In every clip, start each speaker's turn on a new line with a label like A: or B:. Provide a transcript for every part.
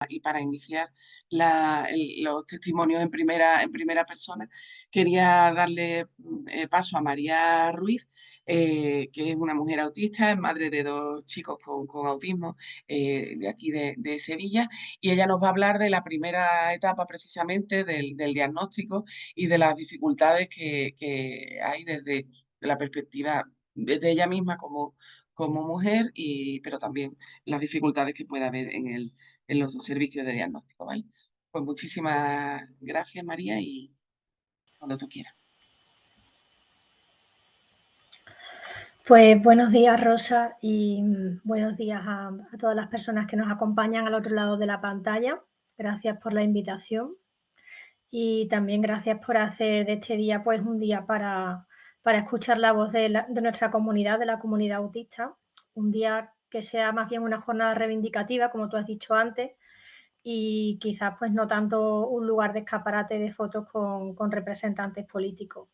A: y para iniciar los testimonios en primera persona, quería darle paso a María Ruiz, que es una mujer autista, es madre de dos chicos con autismo de aquí de Sevilla, y ella nos va a hablar de la primera etapa precisamente del diagnóstico y de las dificultades que hay desde la perspectiva de ella misma como mujer, pero también las dificultades que puede haber en los servicios de diagnóstico, ¿vale? Pues muchísimas gracias, María, y cuando tú quieras.
B: Pues buenos días, Rosa, y buenos días a todas las personas que nos acompañan al otro lado de la pantalla. Gracias por la invitación y también gracias por hacer de este día pues un día para escuchar la voz de nuestra comunidad, de la comunidad autista. Un día que sea más bien una jornada reivindicativa, como tú has dicho antes, y quizás pues no tanto un lugar de escaparate de fotos con representantes políticos.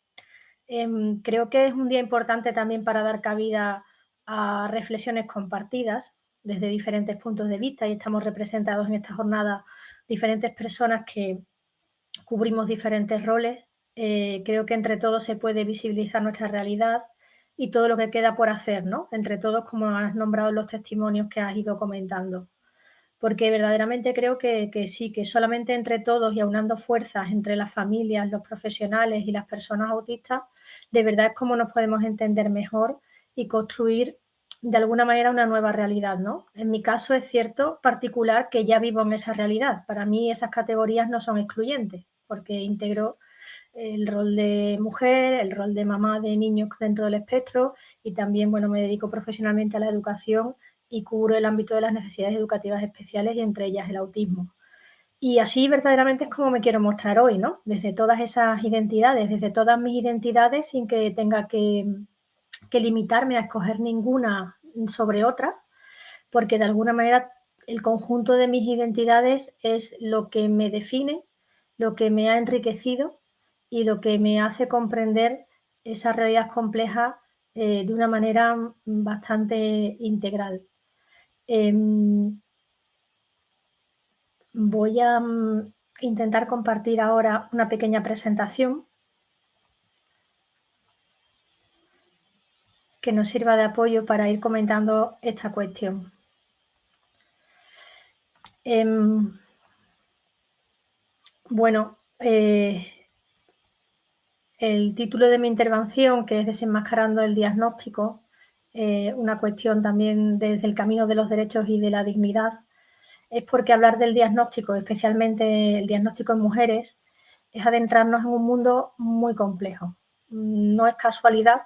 B: Creo que es un día importante también para dar cabida a reflexiones compartidas desde diferentes puntos de vista y estamos representados en esta jornada diferentes personas que cubrimos diferentes roles. Creo que entre todos se puede visibilizar nuestra realidad y todo lo que queda por hacer, ¿no? Entre todos, como has nombrado en los testimonios que has ido comentando, porque verdaderamente creo que sí, que solamente entre todos y aunando fuerzas entre las familias, los profesionales y las personas autistas, de verdad es como nos podemos entender mejor y construir de alguna manera una nueva realidad, ¿no? En mi caso es cierto particular que ya vivo en esa realidad. Para mí esas categorías no son excluyentes, porque integro el rol de mujer, el rol de mamá de niños dentro del espectro y también, bueno, me dedico profesionalmente a la educación y cubro el ámbito de las necesidades educativas especiales y entre ellas el autismo. Y así verdaderamente es como me quiero mostrar hoy, ¿no? Desde todas esas identidades, desde todas mis identidades sin que tenga que limitarme a escoger ninguna sobre otra, porque de alguna manera el conjunto de mis identidades es lo que me define, lo que me ha enriquecido y lo que me hace comprender esa realidad compleja de una manera bastante integral. Em, Voy a intentar compartir ahora una pequeña presentación que nos sirva de apoyo para ir comentando esta cuestión. Bueno, el título de mi intervención, que es Desenmascarando el diagnóstico, una cuestión también desde el camino de los derechos y de la dignidad, es porque hablar del diagnóstico, especialmente el diagnóstico en mujeres, es adentrarnos en un mundo muy complejo. No es casualidad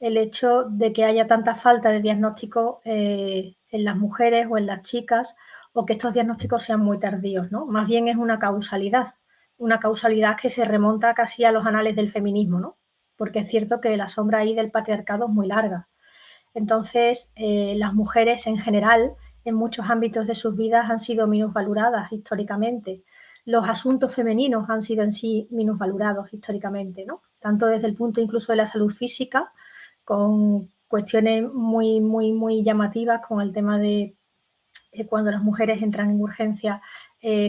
B: el hecho de que haya tanta falta de diagnóstico en las mujeres o en las chicas o que estos diagnósticos sean muy tardíos, ¿no? Más bien es una causalidad que se remonta casi a los anales del feminismo, ¿no? Porque es cierto que la sombra ahí del patriarcado es muy larga. Entonces, las mujeres en general, en muchos ámbitos de sus vidas, han sido minusvaloradas históricamente. Los asuntos femeninos han sido en sí minusvalorados históricamente, ¿no? Tanto desde el punto incluso de la salud física, con cuestiones muy llamativas, con el tema de cuando las mujeres entran en urgencia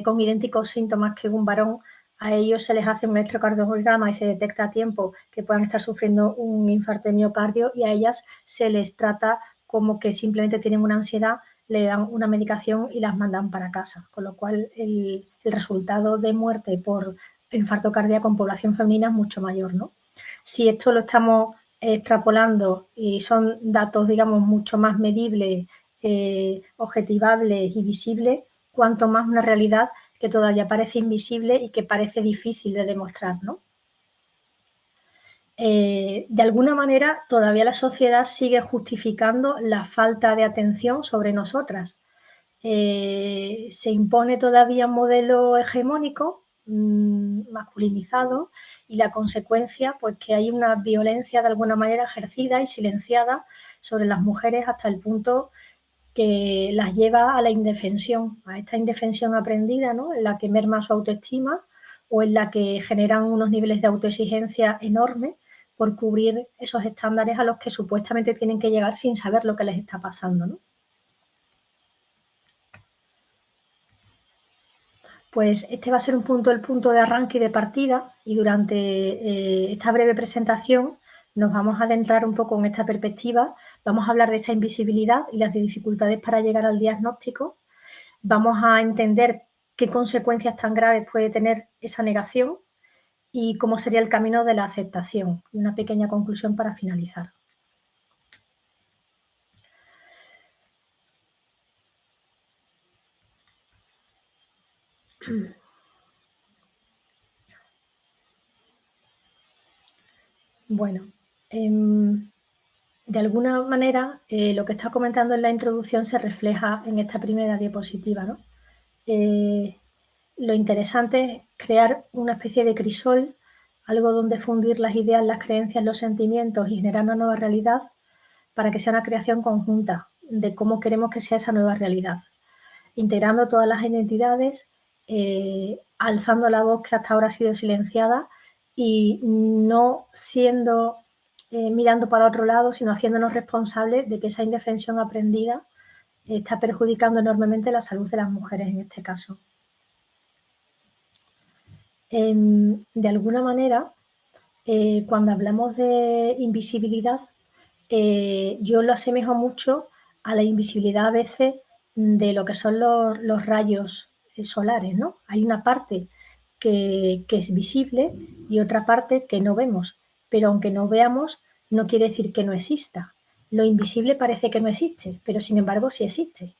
B: con idénticos síntomas que un varón, a ellos se les hace un electrocardiograma y se detecta a tiempo que puedan estar sufriendo un infarto de miocardio y a ellas se les trata como que simplemente tienen una ansiedad, le dan una medicación y las mandan para casa, con lo cual el resultado de muerte por infarto cardíaco en población femenina es mucho mayor, ¿no? Si esto lo estamos extrapolando y son datos, digamos, mucho más medibles, objetivables y visibles, cuanto más una realidad que todavía parece invisible y que parece difícil de demostrar, ¿no? De alguna manera, todavía la sociedad sigue justificando la falta de atención sobre nosotras. Se impone todavía un modelo hegemónico masculinizado y la consecuencia, pues que hay una violencia de alguna manera ejercida y silenciada sobre las mujeres hasta el punto que las lleva a la indefensión, a esta indefensión aprendida, ¿no? En la que merma su autoestima o en la que generan unos niveles de autoexigencia enormes por cubrir esos estándares a los que supuestamente tienen que llegar sin saber lo que les está pasando, ¿no? Pues este va a ser el punto de arranque y de partida, y durante esta breve presentación nos vamos a adentrar un poco en esta perspectiva. Vamos a hablar de esa invisibilidad y las dificultades para llegar al diagnóstico. Vamos a entender qué consecuencias tan graves puede tener esa negación y cómo sería el camino de la aceptación. Y una pequeña conclusión para finalizar. Bueno, de alguna manera lo que está comentando en la introducción se refleja en esta primera diapositiva, ¿no? Lo interesante es crear una especie de crisol, algo donde fundir las ideas, las creencias, los sentimientos y generar una nueva realidad para que sea una creación conjunta de cómo queremos que sea esa nueva realidad, integrando todas las identidades, alzando la voz que hasta ahora ha sido silenciada y no siendo mirando para otro lado, sino haciéndonos responsables de que esa indefensión aprendida está perjudicando enormemente la salud de las mujeres en este caso. De alguna manera, cuando hablamos de invisibilidad, yo lo asemejo mucho a la invisibilidad a veces de lo que son los rayos solares, ¿no? Hay una parte que es visible y otra parte que no vemos, pero aunque no veamos, no quiere decir que no exista. Lo invisible parece que no existe, pero sin embargo sí existe.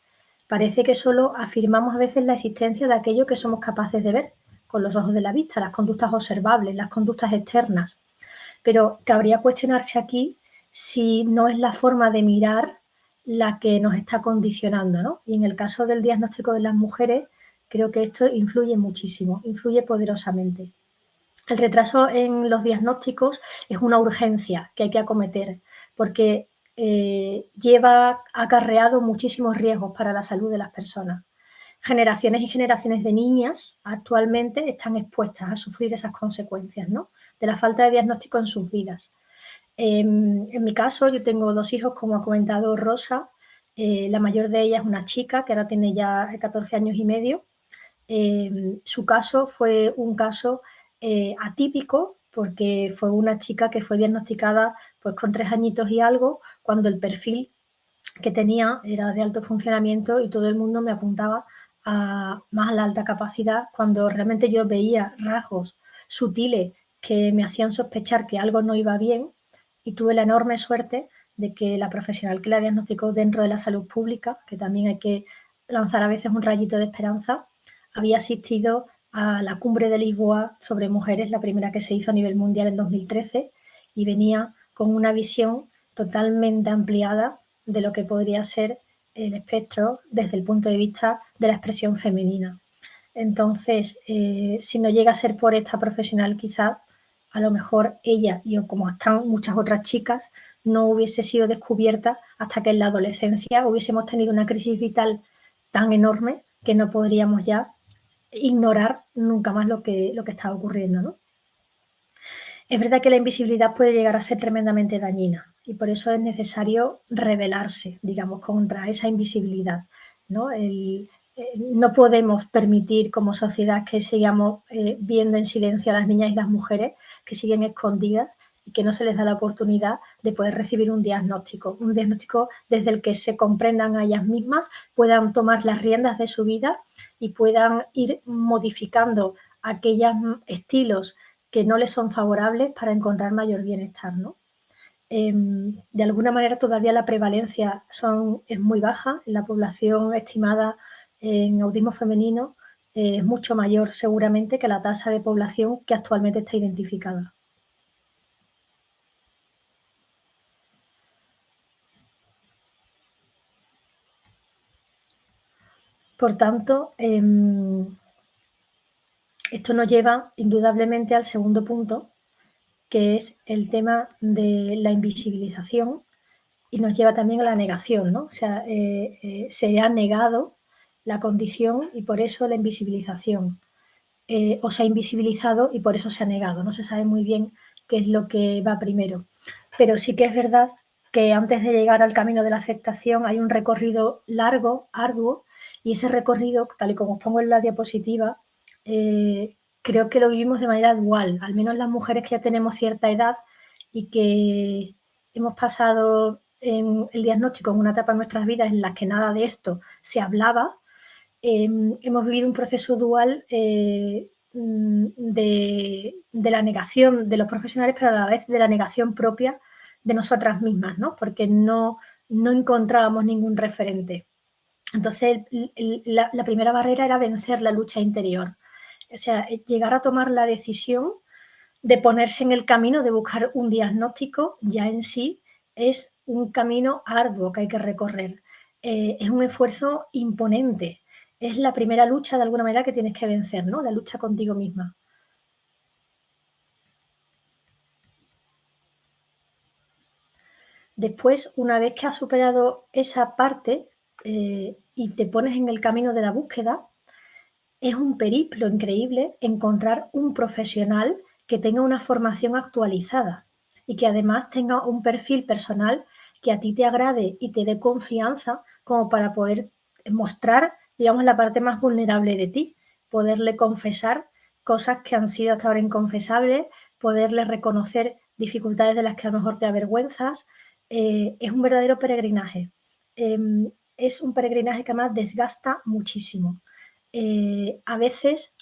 B: Parece que solo afirmamos a veces la existencia de aquello que somos capaces de ver con los ojos de la vista, las conductas observables, las conductas externas. Pero cabría cuestionarse aquí si no es la forma de mirar la que nos está condicionando, ¿no? Y en el caso del diagnóstico de las mujeres, creo que esto influye muchísimo, influye poderosamente. El retraso en los diagnósticos es una urgencia que hay que acometer porque lleva acarreado muchísimos riesgos para la salud de las personas. Generaciones y generaciones de niñas actualmente están expuestas a sufrir esas consecuencias, ¿no? De la falta de diagnóstico en sus vidas. En mi caso, yo tengo dos hijos, como ha comentado Rosa. La mayor de ellas es una chica que ahora tiene ya 14 años y medio. Su caso fue un caso atípico porque fue una chica que fue diagnosticada pues, con 3 añitos y algo, cuando el perfil que tenía era de alto funcionamiento y todo el mundo me apuntaba más a la alta capacidad, cuando realmente yo veía rasgos sutiles que me hacían sospechar que algo no iba bien, y tuve la enorme suerte de que la profesional que la diagnosticó dentro de la salud pública, que también hay que lanzar a veces un rayito de esperanza, había asistido a la cumbre de Lisboa sobre mujeres, la primera que se hizo a nivel mundial en 2013, y venía con una visión totalmente ampliada de lo que podría ser el espectro desde el punto de vista de la expresión femenina. Entonces, si no llega a ser por esta profesional, quizás a lo mejor ella y como están muchas otras chicas, no hubiese sido descubierta hasta que en la adolescencia hubiésemos tenido una crisis vital tan enorme que no podríamos ya ignorar nunca más lo que está ocurriendo, ¿no? Es verdad que la invisibilidad puede llegar a ser tremendamente dañina y por eso es necesario rebelarse, digamos, contra esa invisibilidad, ¿no? No podemos permitir como sociedad que sigamos viendo en silencio a las niñas y las mujeres que siguen escondidas y que no se les da la oportunidad de poder recibir un diagnóstico desde el que se comprendan a ellas mismas, puedan tomar las riendas de su vida y puedan ir modificando aquellos estilos que no les son favorables para encontrar mayor bienestar, ¿no? De alguna manera todavía la prevalencia es muy baja, la población estimada en autismo femenino es mucho mayor seguramente que la tasa de población que actualmente está identificada. Por tanto, esto nos lleva indudablemente al segundo punto, que es el tema de la invisibilización, y nos lleva también a la negación, ¿no? O sea, se ha negado la condición y por eso la invisibilización. O se ha invisibilizado y por eso se ha negado. No se sabe muy bien qué es lo que va primero. Pero sí que es verdad que antes de llegar al camino de la aceptación hay un recorrido largo, arduo, y ese recorrido, tal y como os pongo en la diapositiva, creo que lo vivimos de manera dual, al menos las mujeres que ya tenemos cierta edad y que hemos pasado en el diagnóstico en una etapa de nuestras vidas en la que nada de esto se hablaba. Hemos vivido un proceso dual de la negación de los profesionales, pero a la vez de la negación propia de nosotras mismas, ¿no? Porque no encontrábamos ningún referente. Entonces, la primera barrera era vencer la lucha interior. O sea, llegar a tomar la decisión de ponerse en el camino de buscar un diagnóstico ya en sí es un camino arduo que hay que recorrer. Es un esfuerzo imponente. Es la primera lucha de alguna manera que tienes que vencer, ¿no? La lucha contigo misma. Después, una vez que has superado esa parte y te pones en el camino de la búsqueda, es un periplo increíble encontrar un profesional que tenga una formación actualizada y que además tenga un perfil personal que a ti te agrade y te dé confianza como para poder mostrar, digamos, la parte más vulnerable de ti, poderle confesar cosas que han sido hasta ahora inconfesables, poderle reconocer dificultades de las que a lo mejor te avergüenzas. Es un verdadero peregrinaje. Es un peregrinaje que además desgasta muchísimo. A veces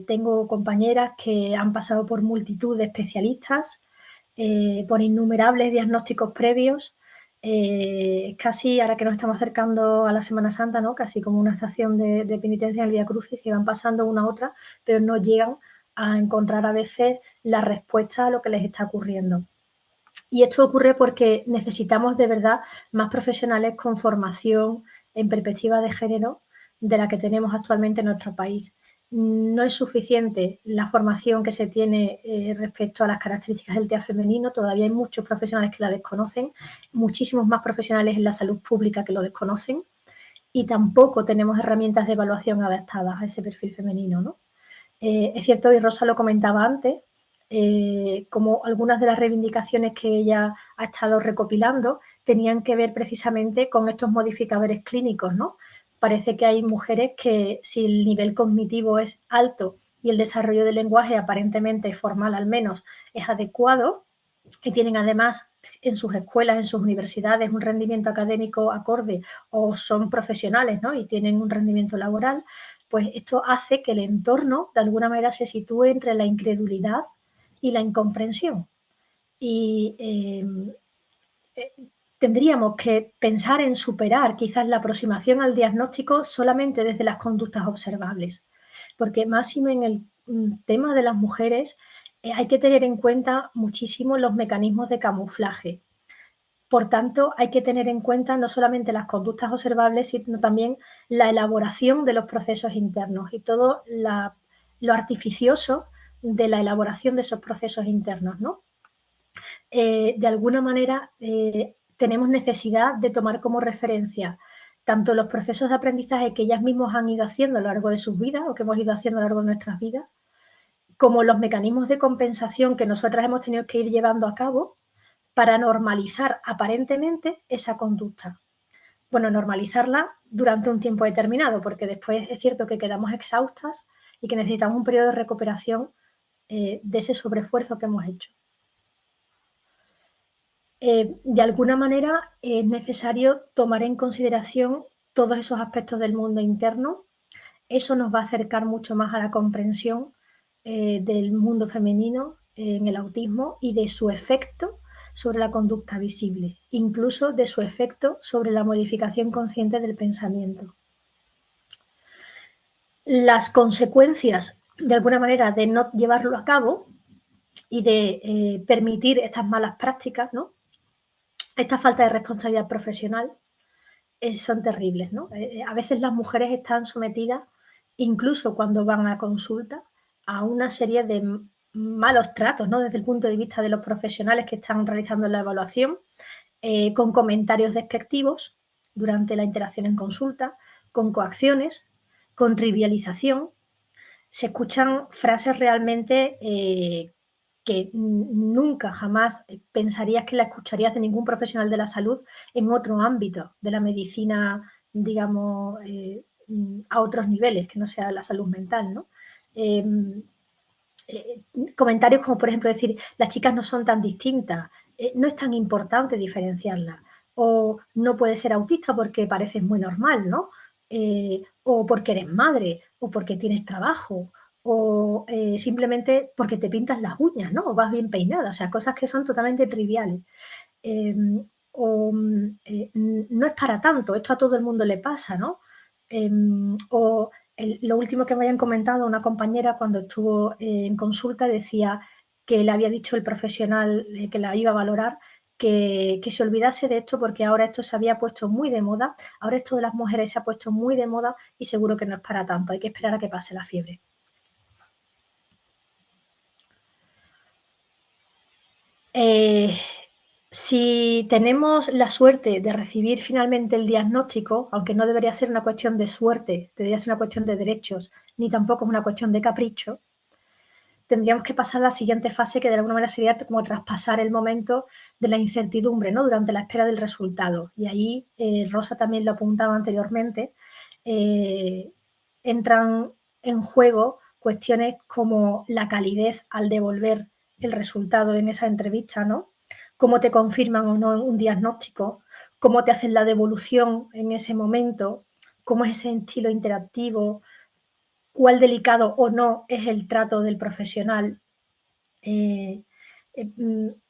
B: tengo compañeras que han pasado por multitud de especialistas, por innumerables diagnósticos previos, casi ahora que nos estamos acercando a la Semana Santa, ¿no? Casi como una estación de penitencia en el Vía Crucis que van pasando una a otra, pero no llegan a encontrar a veces la respuesta a lo que les está ocurriendo. Y esto ocurre porque necesitamos de verdad más profesionales con formación en perspectiva de género de la que tenemos actualmente en nuestro país. No es suficiente la formación que se tiene respecto a las características del TEA femenino, todavía hay muchos profesionales que la desconocen, muchísimos más profesionales en la salud pública que lo desconocen y tampoco tenemos herramientas de evaluación adaptadas a ese perfil femenino, ¿no? Es cierto, y Rosa lo comentaba antes, como algunas de las reivindicaciones que ella ha estado recopilando tenían que ver precisamente con estos modificadores clínicos, ¿no? Parece que hay mujeres que si el nivel cognitivo es alto y el desarrollo del lenguaje aparentemente formal al menos es adecuado y tienen además en sus escuelas, en sus universidades un rendimiento académico acorde o son profesionales, ¿no? Y tienen un rendimiento laboral, pues esto hace que el entorno de alguna manera se sitúe entre la incredulidad y la incomprensión. Y tendríamos que pensar en superar quizás la aproximación al diagnóstico solamente desde las conductas observables, porque máximo en el tema de las mujeres hay que tener en cuenta muchísimo los mecanismos de camuflaje. Por tanto, hay que tener en cuenta no solamente las conductas observables, sino también la elaboración de los procesos internos y todo lo artificioso de la elaboración de esos procesos internos, ¿no? De alguna manera tenemos necesidad de tomar como referencia tanto los procesos de aprendizaje que ellas mismas han ido haciendo a lo largo de sus vidas o que hemos ido haciendo a lo largo de nuestras vidas, como los mecanismos de compensación que nosotras hemos tenido que ir llevando a cabo para normalizar aparentemente esa conducta. Bueno, normalizarla durante un tiempo determinado, porque después es cierto que quedamos exhaustas y que necesitamos un periodo de recuperación de ese sobreesfuerzo que hemos hecho. De alguna manera es necesario tomar en consideración todos esos aspectos del mundo interno. Eso nos va a acercar mucho más a la comprensión del mundo femenino en el autismo y de su efecto sobre la conducta visible, incluso de su efecto sobre la modificación consciente del pensamiento. Las consecuencias, de alguna manera, de no llevarlo a cabo y de permitir estas malas prácticas, ¿no? Esta falta de responsabilidad profesional son terribles, ¿no? A veces las mujeres están sometidas, incluso cuando van a consulta, a una serie de malos tratos, ¿no? Desde el punto de vista de los profesionales que están realizando la evaluación, con comentarios despectivos durante la interacción en consulta, con coacciones, con trivialización. Se escuchan frases realmente que nunca jamás pensarías que la escucharías de ningún profesional de la salud en otro ámbito de la medicina, digamos, a otros niveles, que no sea la salud mental, ¿no? eh, comentarios como, por ejemplo, decir, las chicas no son tan distintas, no es tan importante diferenciarlas, o no puedes ser autista porque pareces muy normal, ¿no? O porque eres madre, o porque tienes trabajo, o simplemente porque te pintas las uñas, ¿no? O vas bien peinada, o sea, cosas que son totalmente triviales. Eh, no es para tanto, esto a todo el mundo le pasa, ¿no? O lo último que me habían comentado una compañera cuando estuvo en consulta decía que le había dicho el profesional que la iba a valorar que se olvidase de esto porque ahora esto se había puesto muy de moda, ahora esto de las mujeres se ha puesto muy de moda y seguro que no es para tanto, hay que esperar a que pase la fiebre. Eh, si tenemos la suerte de recibir finalmente el diagnóstico, aunque no debería ser una cuestión de suerte, debería ser una cuestión de derechos, ni tampoco es una cuestión de capricho, tendríamos que pasar a la siguiente fase, que de alguna manera sería como traspasar el momento de la incertidumbre, ¿no? Durante la espera del resultado. Y ahí, Rosa también lo apuntaba anteriormente, entran en juego cuestiones como la calidez al devolver el resultado en esa entrevista, ¿no? Cómo te confirman o no un diagnóstico, cómo te hacen la devolución en ese momento, cómo es ese estilo interactivo, cuál delicado o no es el trato del profesional. Eh,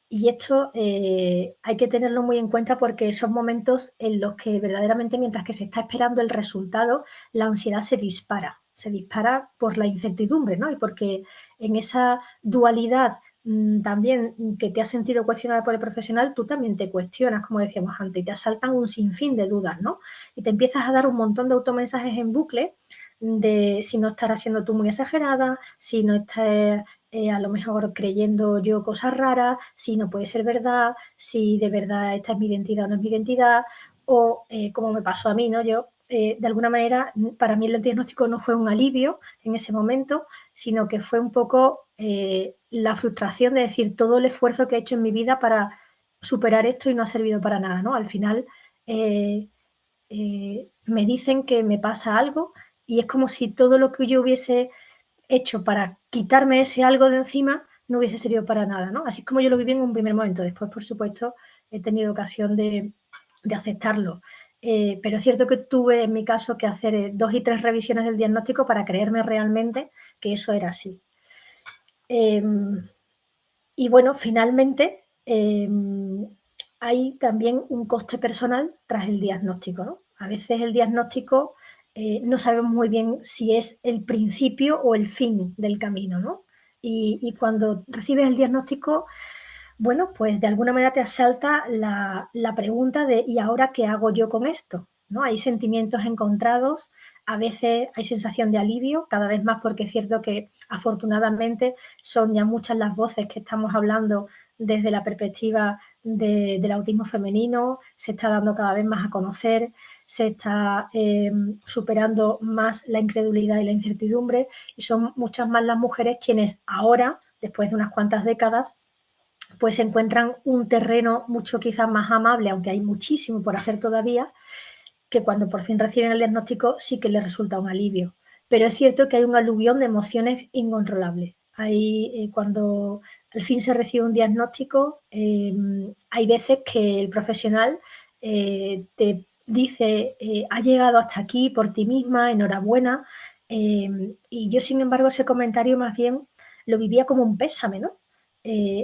B: y esto hay que tenerlo muy en cuenta porque son momentos en los que verdaderamente mientras que se está esperando el resultado, la ansiedad se dispara por la incertidumbre, ¿no? Y porque en esa dualidad también que te has sentido cuestionada por el profesional, tú también te cuestionas, como decíamos antes, y te asaltan un sinfín de dudas, ¿no? Y te empiezas a dar un montón de automensajes en bucle de si no estarás siendo tú muy exagerada, si no estás a lo mejor creyendo yo cosas raras, si no puede ser verdad, si de verdad esta es mi identidad o no es mi identidad, o como me pasó a mí, ¿no? Yo, de alguna manera, para mí el diagnóstico no fue un alivio en ese momento, sino que fue un poco la frustración de decir todo el esfuerzo que he hecho en mi vida para superar esto y no ha servido para nada, ¿no? Al final me dicen que me pasa algo y es como si todo lo que yo hubiese hecho para quitarme ese algo de encima no hubiese servido para nada, ¿no? Así es como yo lo viví en un primer momento. Después, por supuesto, he tenido ocasión de aceptarlo. Pero es cierto que tuve, en mi caso, que hacer 2 y 3 revisiones del diagnóstico para creerme realmente que eso era así. Y bueno, finalmente hay también un coste personal tras el diagnóstico, ¿no? A veces el diagnóstico no sabemos muy bien si es el principio o el fin del camino, ¿no? Y cuando recibes el diagnóstico, bueno, pues de alguna manera te asalta la pregunta de ¿y ahora qué hago yo con esto? ¿No? Hay sentimientos encontrados, a veces hay sensación de alivio, cada vez más porque es cierto que afortunadamente son ya muchas las voces que estamos hablando desde la perspectiva del autismo femenino, se está dando cada vez más a conocer, se está superando más la incredulidad y la incertidumbre y son muchas más las mujeres quienes ahora, después de unas cuantas décadas, pues encuentran un terreno mucho quizás más amable, aunque hay muchísimo por hacer todavía, que cuando por fin reciben el diagnóstico sí que les resulta un alivio. Pero es cierto que hay un aluvión de emociones incontrolables. Hay, cuando al fin se recibe un diagnóstico, hay veces que el profesional te dice, ha llegado hasta aquí por ti misma, enhorabuena. Y yo, sin embargo, ese comentario más bien lo vivía como un pésame, ¿no?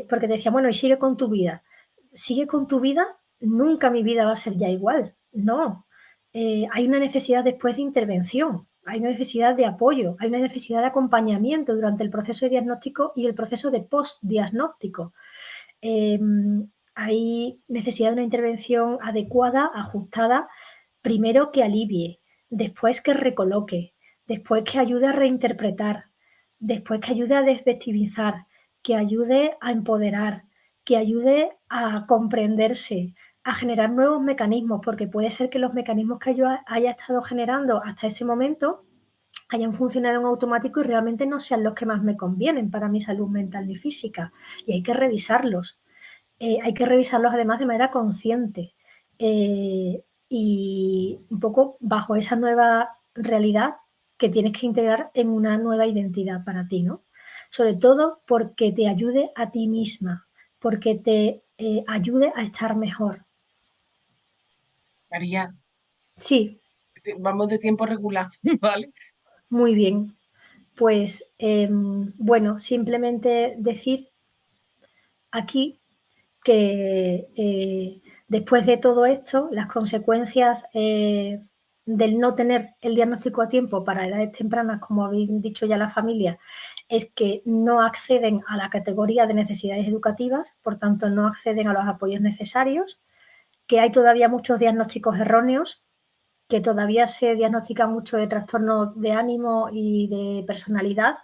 B: Porque te decía, bueno, y sigue con tu vida. Sigue con tu vida, nunca mi vida va a ser ya igual. No, hay una necesidad después de intervención, hay una necesidad de apoyo, hay una necesidad de acompañamiento durante el proceso de diagnóstico y el proceso de postdiagnóstico. Eh, hay necesidad de una intervención adecuada, ajustada, primero que alivie, después que recoloque, después que ayude a reinterpretar, después que ayude a desvestimizar, que ayude a empoderar, que ayude a comprenderse, a generar nuevos mecanismos, porque puede ser que los mecanismos que yo haya estado generando hasta ese momento hayan funcionado en automático y realmente no sean los que más me convienen para mi salud mental ni física. Y hay que revisarlos. Hay que revisarlos además de manera consciente. Y un poco bajo esa nueva realidad que tienes que integrar en una nueva identidad para ti, ¿no? Sobre todo porque te ayude a ti misma, porque te ayude a estar mejor.
A: María,
B: Sí,
A: vamos de tiempo regular, ¿vale?
B: muy bien. Pues bueno, simplemente decir aquí que después de todo esto, las consecuencias del no tener el diagnóstico a tiempo para edades tempranas, como habéis dicho ya la familia, es que no acceden a la categoría de necesidades educativas, por tanto no acceden a los apoyos necesarios, que hay todavía muchos diagnósticos erróneos, que todavía se diagnostica mucho de trastornos de ánimo y de personalidad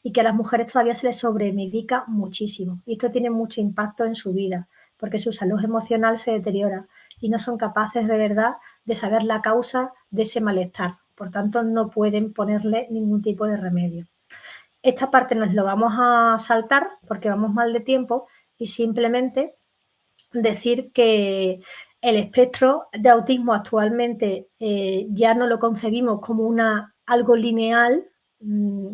B: y que a las mujeres todavía se les sobremedica muchísimo. Y esto tiene mucho impacto en su vida, porque su salud emocional se deteriora y no son capaces de verdad de saber la causa de ese malestar. Por tanto, no pueden ponerle ningún tipo de remedio. Esta parte nos lo vamos a saltar porque vamos mal de tiempo y simplemente decir que el espectro de autismo actualmente ya no lo concebimos como algo lineal,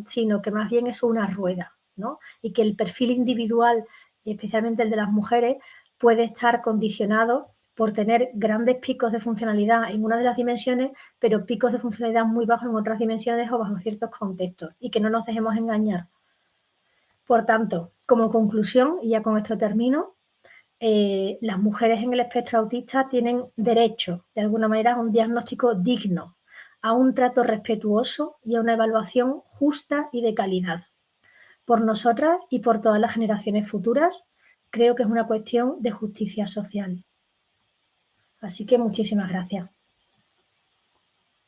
B: sino que más bien es una rueda, ¿no? Y que el perfil individual, especialmente el de las mujeres, puede estar condicionado por tener grandes picos de funcionalidad en una de las dimensiones, pero picos de funcionalidad muy bajos en otras dimensiones o bajo ciertos contextos, y que no nos dejemos engañar. Por tanto, como conclusión, y ya con esto termino, las mujeres en el espectro autista tienen derecho, de alguna manera, a un diagnóstico digno, a un trato respetuoso y a una evaluación justa y de calidad. Por nosotras y por todas las generaciones futuras, creo que es una cuestión de justicia social. Así que muchísimas gracias.